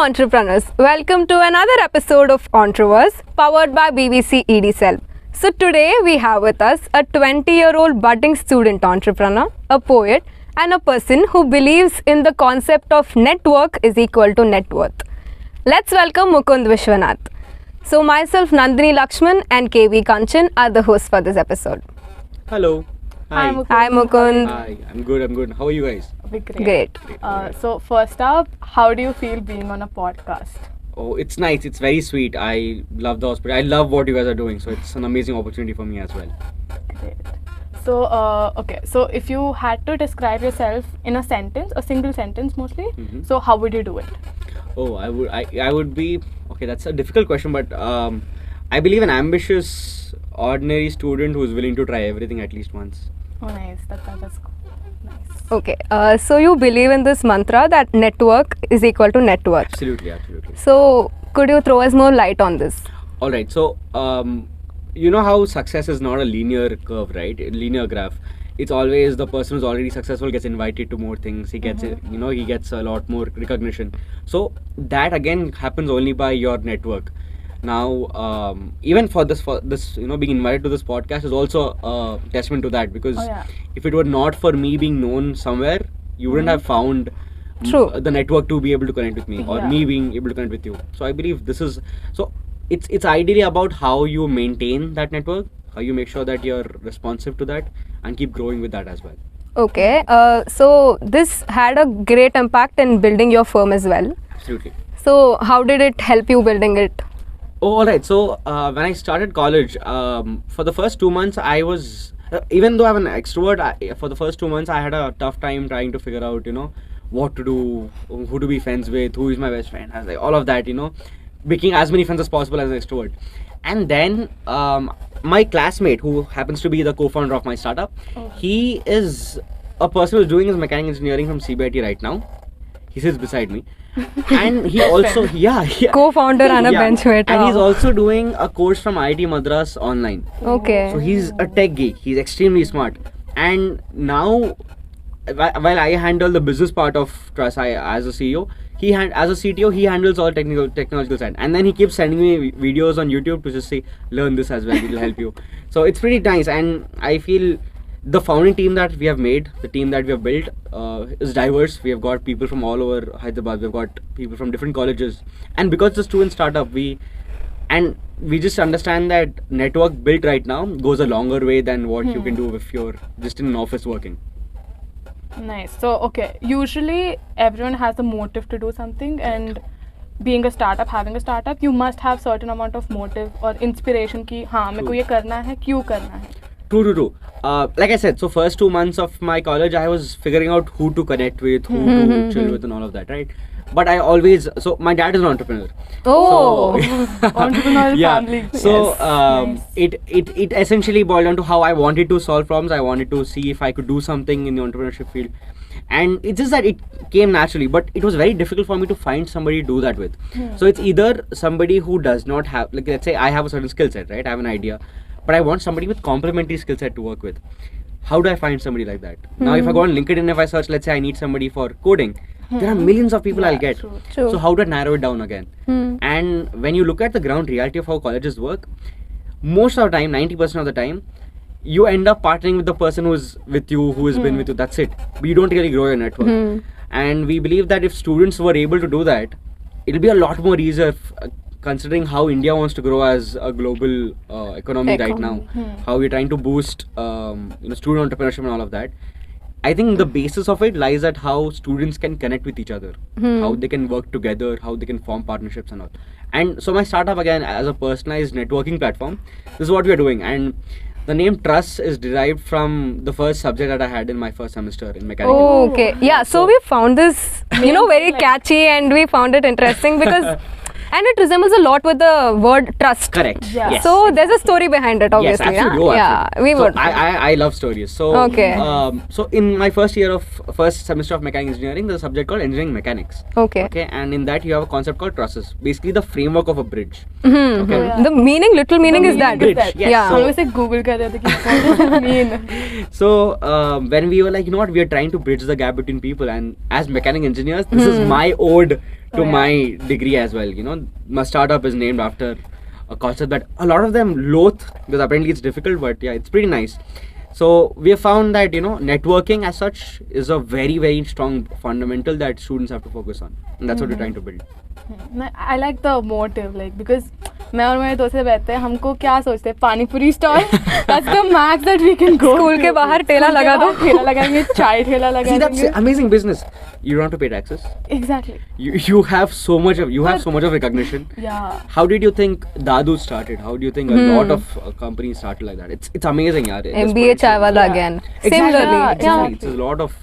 entrepreneurs, welcome to another episode of ENTRE-VERSE powered by BBC EDCEL. So today we have with us a 20-year-old budding student entrepreneur, a poet and a person who believes in the concept of network is equal to net worth. Let's welcome Mukund Vishwanath. So myself, Nandini Lakshman and KV Kanchan are the hosts for this episode. Hello. Hi. Hi Mukund. Hi. I'm good. How are you guys? Great. So first up, how do you feel being on a podcast? Oh, it's nice. It's very sweet. I love the hospital. I love what you guys are doing. So it's an amazing opportunity for me as well. Great. So, so if you had to describe yourself in a sentence, a single sentence mostly, so how would you do it? Oh, I would be, okay, that's a difficult question, but I believe an ambitious, ordinary student who's willing to try everything at least once. Oh, nice. That's cool. Nice. Okay, so you believe in this mantra that network is equal to net worth. Absolutely. So could you throw us more light on this? All right. So, you know how success is not a linear curve, right? A linear graph. It's always the person who's already successful gets invited to more things. He gets, he gets a lot more recognition. So that again happens only by your network. Now, even for this, being invited to this podcast is also a testament to that, because if it were not for me being known somewhere, you wouldn't have found the network to be able to connect with me, or me being able to connect with you. So I believe this is it's ideally about how you maintain that network, how you make sure that you're responsive to that and keep growing with that as well. Okay, so this had a great impact in building your firm as well. Absolutely. So how did it help you building it? Oh, all right. So when I started college, for the first 2 months, I was, even though I'm an extrovert, for the first 2 months, I had a tough time trying to figure out, what to do, who to be friends with, who is my best friend, I was like, all of that, making as many friends as possible as an extrovert. And then my classmate, who happens to be the co-founder of my startup, he is a person who's doing his mechanical engineering from CBIT right now. He sits beside me. And he also, co-founder and a benchmate. And he's also doing a course from IIT Madras online. Okay. So he's a tech geek. He's extremely smart. And now, while I handle the business part of Truss, as a CEO, as a CTO, he handles all technological side. And then he keeps sending me videos on YouTube to just say, learn this as well, it'll help you. So it's pretty nice. And I feel the founding team that we have made, the team that we have built, is diverse. We have got people from all over Hyderabad. We've got people from different colleges. And because it's a student startup, we just understand that network built right now goes a longer way than what you can do if you're just in an office working. Nice. So, usually everyone has a motive to do something, and being a startup, having a startup, you must have certain amount of motive or inspiration ki, meko ye karna hai, kyun karna hai. True. Like I said, so first 2 months of my college, I was figuring out who to connect with, who to chill with and all of that, right? But so my dad is an entrepreneur. Oh, so, entrepreneurial family. So Nice. it essentially boiled down to how I wanted to solve problems. I wanted to see if I could do something in the entrepreneurship field. And it's just that it came naturally, but it was very difficult for me to find somebody to do that with. So it's either somebody who does not have, like, let's say I have a certain skill set, right? I have an idea, but I want somebody with complementary skill set to work with. How do I find somebody like that? Now, if I go on LinkedIn, if I search, let's say I need somebody for coding, there are millions of people I'll get. True. So how do I narrow it down again? And when you look at the ground reality of how colleges work, most of the time, 90% of the time, you end up partnering with the person who's with you, who has been with you, that's it. But you don't really grow your network. And we believe that if students were able to do that, it'll be a lot more easier, considering how India wants to grow as a global economy right now, how we're trying to boost student entrepreneurship and all of that. I think the basis of it lies at how students can connect with each other, how they can work together, how they can form partnerships and all. And so my startup, again, as a personalized networking platform, this is what we are doing. And the name Truss is derived from the first subject that I had in my first semester in mechanical. Oh, okay. Yeah, so we found this, very catchy, and we found it interesting because and it resembles a lot with the word trust. Correct. Yeah. Yes. So there's a story behind it, obviously. Yes, absolutely. Yeah, we would. I love stories. So Okay. So in my first semester of mechanical engineering, there's a subject called engineering mechanics. Okay. Okay, and in that you have a concept called trusses, basically the framework of a bridge. Okay. Yeah. The literal meaning is that. Bridge, yes. Yeah. So, I was like Google kar rahe the ki what does it mean? So when we were like, we are trying to bridge the gap between people, and as mechanical engineers, this is my ode to Oh, yeah. my degree as well. You know, my startup is named after a concept that a lot of them loathe because apparently it's difficult, but yeah, it's pretty nice. So we have found that, you know, networking as such is a very, very strong fundamental that students have to focus on, and that's what we're trying to build. I like the motive, like, because मैं और मेरे दोस्त से बैठते हैं, हमको क्या सोचते हैं, पानी पूरी stall, that's the max that we can go. School के बाहर ठेला स्कूल के लगा दो. बाहर ठेला लगाएंगे, चाय ठेला See, that's लगाएंगे. amazing business. You don't have to pay taxes. Exactly. You have so much of recognition. Yeah. How did you think Dadu started? How do you think a lot of companies started like that? It's amazing, yaar. MBA chai wala Yeah. again. Exactly. Similarly. Yeah, Exactly. exactly. It's a lot of,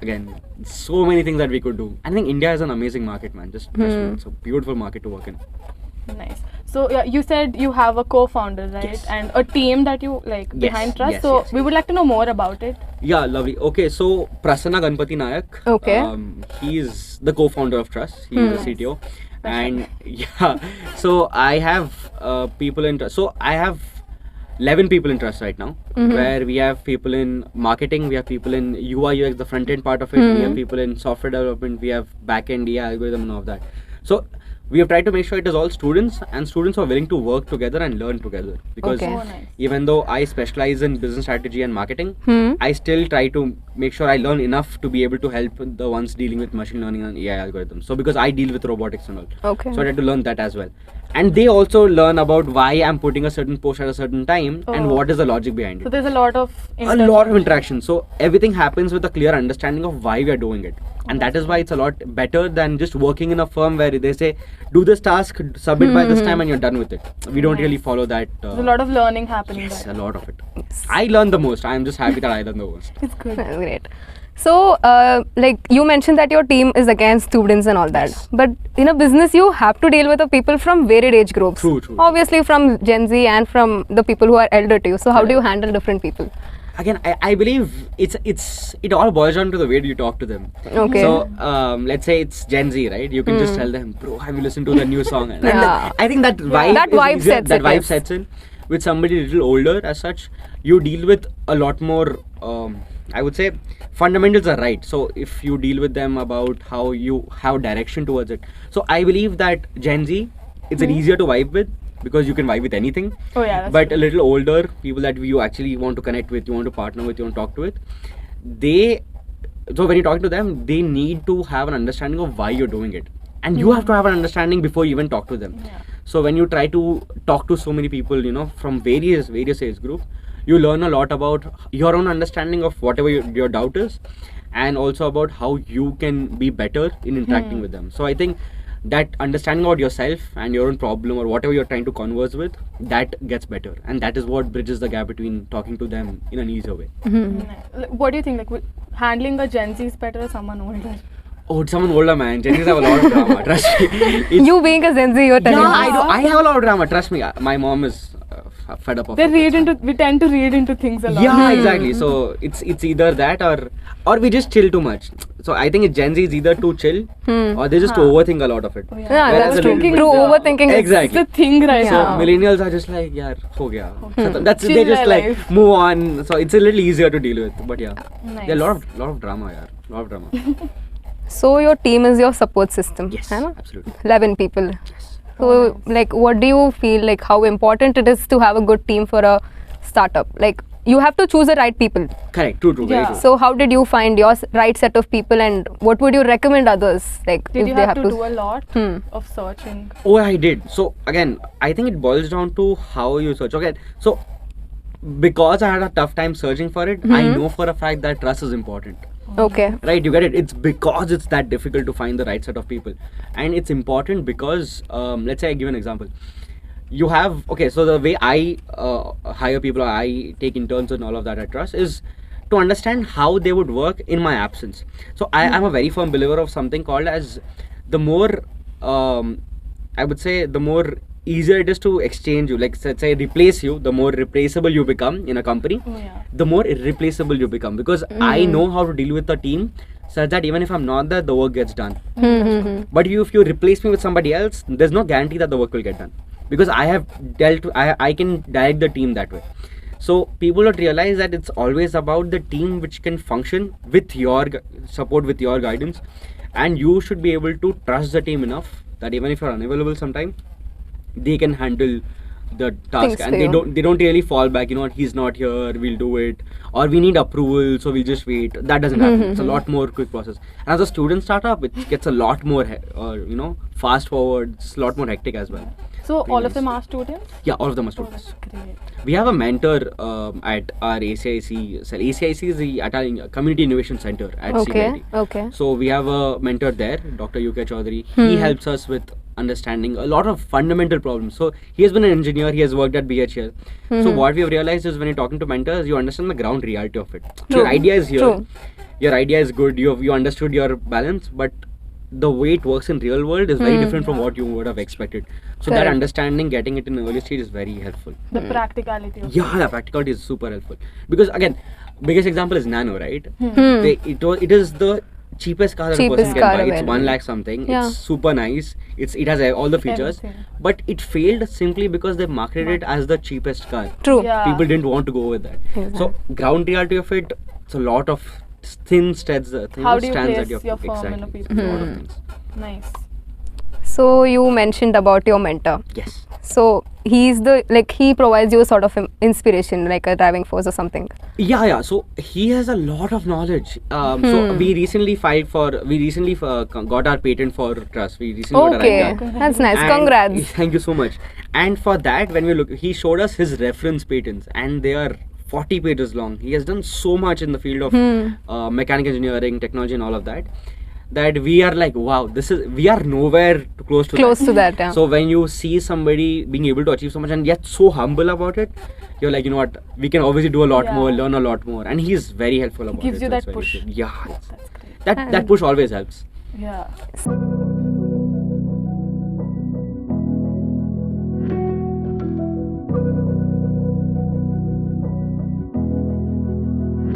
again, so many things that we could do. I think India is an amazing market, man. Just trust me, it's a beautiful market to work in. Nice. So yeah, you said you have a co-founder, right? Yes. And a team that you like behind Truss. yes, So yes, we would like to know more about it. Yeah, lovely. Okay, so Prasanna Ganpati Nayak. Okay. He's the co-founder of Truss. He's the CTO. And yeah, so I have people in Truss. So I have 11 people in Truss right now, where we have people in marketing, we have people in UI UX, the front end part of it, we have people in software development, we have back end, algorithm and all of that. So we have tried to make sure it is all students, and students are willing to work together and learn together, because Okay. Oh, nice. even though I specialize in business strategy and marketing, I still try to make sure I learn enough to be able to help the ones dealing with machine learning and AI algorithms. So because I deal with robotics and all, Okay. so I had to learn that as well. And they also learn about why I'm putting a certain post at a certain time and Oh. what is the logic behind So it. there's a lot of A lot of interaction. So everything happens with a clear understanding of why we are doing it. And that is why it's a lot better than just working in a firm where they say, do this task, submit by this time, and you're done with it. We don't really follow that. There's a lot of learning happening Yes, there. a lot of it. I learn the most. I'm just happy that I learn the most. It's good. Great. So, like you mentioned that your team is against students and all that. Yes. But in a business, you have to deal with the people from varied age groups. True, true. Obviously, from Gen Z and from the people who are elder to you. So, how do you handle different people? Again, I believe it all boils down to the way you talk to them. Okay. So let's say it's Gen Z, right? You can just tell them, bro, have you listened to the new song? And Yeah. I think that vibe, That is vibe easier- sets that it, vibe yes. sets in. With somebody a little older, as such, you deal with a lot more. I would say fundamentals are right. So if you deal with them about how you have direction towards it. So I believe that Gen Z, it's an easier to vibe with, because you can vibe with anything. Oh yeah. That's But true. a little older people that you actually want to connect with, you want to partner with, you want to talk to it, so when you're talking to them, they need to have an understanding of why you're doing it, and you have to have an understanding before you even talk to them. Yeah. So when you try to talk to so many people, you know, from various age groups, you learn a lot about your own understanding of whatever your doubt is, and also about how you can be better in interacting with them. So I think that understanding about yourself and your own problem or whatever you're trying to converse with, that gets better, and that is what bridges the gap between talking to them in an easier way. Nice. What do you think? Like, handling a Gen Z is better or someone older? Oh, it's someone older, man. Gen Zs have a lot of drama, trust me. It's- You being a Gen Z, you're telling yeah, me. I have a lot of drama, trust me. My mom is fed up of They it. we tend to read into things a lot. Yeah, exactly. So it's either that or we just chill too much. So I think Gen Z is either too chill or they just overthink a lot of it. Oh, yeah. Yeah, Whereas that's a true. little bit- True, overthinking is Exactly. It's the thing right So now. millennials are just like, yeah, ho gaya. So that's Chill they just their like life. move on. So it's a little easier to deal with. But yeah, Nice. yeah, lot of drama, yeah, lot of drama. So, your team is your support system. Yes, hai na? absolutely. 11 people. Yes. So, like, what do you feel like how important it is to have a good team for a startup? Like, you have to choose the right people. Correct. True. Very Yeah. true. So, how did you find your right set of people, and what would you recommend others? Like, Did if you they have to do a lot of searching? Oh, I did. So again, I think it boils down to how you search. Okay, so because I had a tough time searching for it, I know for a fact that trust is important. Okay. Right, you get it. It's because it's that difficult to find the right set of people, and it's important because let's say I give an example. You have so the way I hire people, or I take interns and all of that at Truss is to understand how they would work in my absence. So I'm a very firm believer of something called as the more I would say the more easier it is to exchange you, like let's say replace you, the more replaceable you become in a company, Oh, yeah. the more irreplaceable you become, because I know how to deal with a team such that even if I'm not there, the work gets done. But if you replace me with somebody else, there's no guarantee that the work will get done, because I have I can direct the team that way. So people would realize that it's always about the team which can function with your support, with your guidance, and you should be able to trust the team enough that even if you're unavailable sometime, they can handle the task, Things and for you. they don't really fall back, you know what, he's not here, we'll do it, or we need approval, so we'll just wait. That doesn't happen. It's a lot more quick process. And as a student startup, it gets a lot more you know, fast forward. It's a lot more hectic as well. So Very all of nice. them are students? Yeah, all of them are Oh, students. that's great. We have a mentor at our ACIC cell. ACIC is the Italian Community Innovation Center at Okay. CIT. Okay. So we have a mentor there, Dr. UK Chaudhary. He helps us with understanding a lot of fundamental problems. So he has been an engineer, he has worked at BHL. So what we have realized is when you're talking to mentors, you understand the ground reality of it. So your True. idea is here, True. your idea is good, you understood your balance, but the way it works in real world is very different from what you would have expected. So that Correct. understanding, getting it in the early stage is very helpful. The practicality of Yeah, the practicality is super helpful. Because again, biggest example is Nano, right? Hmm. It is the cheapest car that a Cheapest person can car buy. It's available. 1 lakh something. Yeah. It's super nice. It has all the features. Everything. But it failed simply because they marketed it as the cheapest car. True. Yeah. People didn't want to go with that. So ground reality of it, it's a lot of thin strands, How do you strands place that you have your to- firm in a exactly. piece of A lot of Hmm. things. Nice. So you mentioned about your mentor. Yes. So he's he provides you sort of inspiration, like a driving force or something. Yeah. So he has a lot of knowledge. So we recently got our patent for Truss. We recently got our Okay, idea. that's nice. And- Congrats. Thank you so much. And for that, when we look, he showed us his reference patents, and they are 40 pages long. He has done so much in the field of mechanical engineering, technology, and all of that. That we are like, wow, we are nowhere close to Close that. to that, yeah. So when you see somebody being able to achieve so much and yet so humble about it, you're like, you know what, we can obviously do a lot Yeah. more, learn a lot more, and he's very helpful about Gives it. you so it's that very push. good. Yeah, That's great. that push always helps. Yeah.